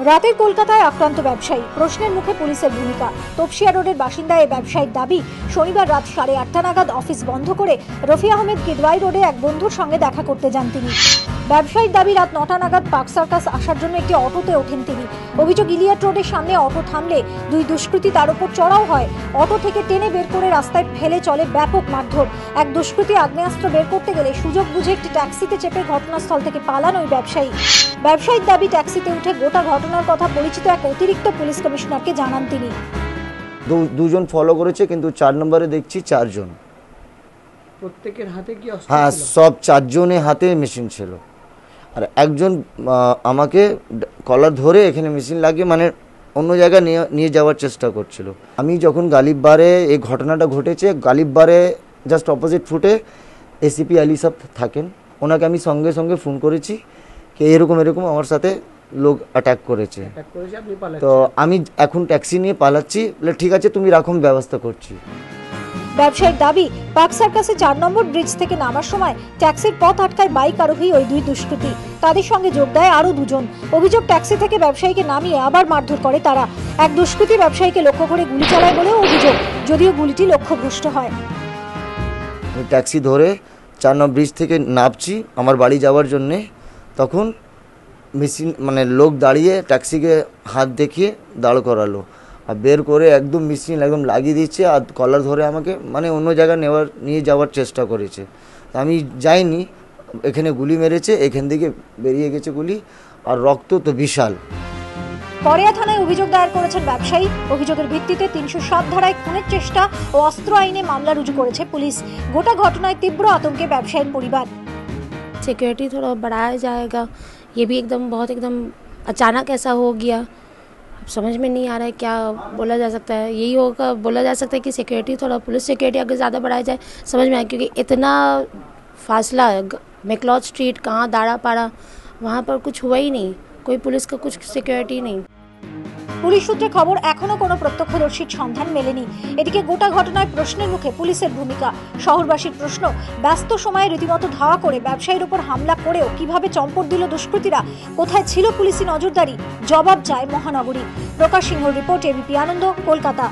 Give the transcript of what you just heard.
রাতের কলকাতায় আক্রান্ত ব্যবসায়ী, প্রশ্নের মুখে পুলিশের ভূমিকা। তপসিয়া রোডের বাসিন্দা এই ব্যবসায়ীর দাবি, শনিবার রাত 8:30 নাগাদ অফিস বন্ধ করে রফি আহমেদ কিদওয়াই রোডে এক বন্ধুর সঙ্গে দেখা করতে যান তিনি। ব্যবসায়ীর দাবি, রাত 9টা নাগাদ পার্ক সার্কাস আসার জন্য একটি অটোতে ওঠেন তিনি। অভিযোগ, ইলিয়াট রোডের সামনে অটো থামলে দুই দুষ্কৃতী তার উপর চড়াও হয়। অটো থেকে টেনে বের করে রাস্তায় ফেলে চলে ব্যাপক মারধর। এক দুষ্কৃতী আগ্নেয়াস্ত্র বের করতে গেলে সুযোগ বুঝে একটি ট্যাক্সিতে চেপে ঘটনাস্থল থেকে পালান ওই ব্যবসায়ী। ব্যবসায়ীর দাবি, ট্যাক্সিতে উঠে গোটা ঘটনার কথা পরিচিত এক অতিরিক্ত পুলিশ কমিশনারকে জানান তিনি। দুজন ফলো করেছে, কিন্তু 4 নম্বরে দেখছি 4 জন। প্রত্যেকের হাতে কি অস্ত্র ছিল? হ্যাঁ, সব 4 জনের হাতে মেশিন ছিল। আর একজন আমাকে কলার ধরে এখানে মেশিন লাগিয়ে মানে অন্য জায়গায় নিয়ে যাওয়ার চেষ্টা করছিল। আমি যখন গালিববারে এই ঘটনাটা ঘটেছে, গালিববারে জাস্ট অপোজিট ফুটে এসিপি আলী সাহেব থাকেন, ওনাকে আমি সঙ্গে সঙ্গে ফোন করেছি কি এরকম আমার সাথে লোক অ্যাটাক করেছে। তো আমি এখন ট্যাক্সি নিয়ে পালাচ্ছি। বলে ঠিক আছে, তুমি রাখুন, ব্যবস্থা করছি। ব্যবসায়ীর দাবি, পার্ক সার্কাসে 4 নম্বর ব্রিজ থেকে নামার সময় ট্যাক্সির পথ আটকায় বাইক আরোহী ওই দুই দুষ্কৃতী। তাদের সঙ্গে যোগ দেয় আরও দুজন। অভিযোগ, ট্যাক্সি থেকে ব্যবসায়ীকে নামিয়ে আবার মারধর করে তারা। এক দুষ্কৃতী ব্যবসায়ীকে লক্ষ্য করে গুলি চালায় বলেও অভিযোগ, যদিও গুলিটি লক্ষ্যভ্রষ্ট হয়। আমি ট্যাক্সি ধরে 4 নম্বর ব্রিজ থেকে নামছি আমার বাড়ি যাওয়ার জন্যে। তখন মেশিন মানে লোক দাঁড়িয়ে ট্যাক্সিকে হাত দেখিয়ে দাঁড় করালো, আর বের করে একদম মেশিন একদম লাগিয়ে দিচ্ছে, আর কলার ধরে আমাকে মানে অন্য জায়গায় নিয়ে যাওয়ার চেষ্টা করেছে। আমি যাইনি, এখানে গুলি মেরেছে, এখান থেকে বেরিয়ে গেছে গুলি, আর রক্ত তো বিশাল। পরেয়া থানায় অভিযোগ দায়ের করেছেন ব্যবসায়ী। অভিযোগের ভিত্তিতে 307 ধারায় খুনের চেষ্টা ও অস্ত্র আইনে মামলা রুজু করেছে পুলিশ। গোটা ঘটনায় তীব্র আতঙ্কে ব্যবসায়ীর পরিবার। सिक्योरिटी थोड़ा बढ़ाया जाएगा, ये भी एकदम बहुत एकदम अचानक ऐसा हो गया। अब समझ में नहीं आ रहा है क्या बोला जा सकता है। यही होगा, बोला जा सकता है कि सिक्योरिटी थोड़ा पुलिस सिक्योरिटी अगर ज़्यादा बढ़ाया जाए समझ में आए, क्योंकि इतना फासला मैकलॉड स्ट्रीट कहाँ दाड़ा पाड़ा, वहाँ पर कुछ हुआ ही नहीं, कोई पुलिस का कुछ सिक्योरिटी नहीं। পুলিশ সূত্রে খবর, এখনো কোনো প্রত্যক্ষদর্শীর সন্ধান মেলেনি। এদিকে গোটা ঘটনায় প্রশ্নের মুখে পুলিশের ভূমিকা। শহরবাসীর প্রশ্ন, ব্যস্ত সময়ে রীতিমতো ধাওয়া করে ব্যবসায়ীর উপর হামলা করেও কিভাবে চম্পট দিল দুষ্কৃতীরা? কোথায় ছিল পুলিশি নজরদারি? জবাব চায় মহানগরী। প্রকাশ সিংহর রিপোর্ট, এবিপি আনন্দ, কলকাতা।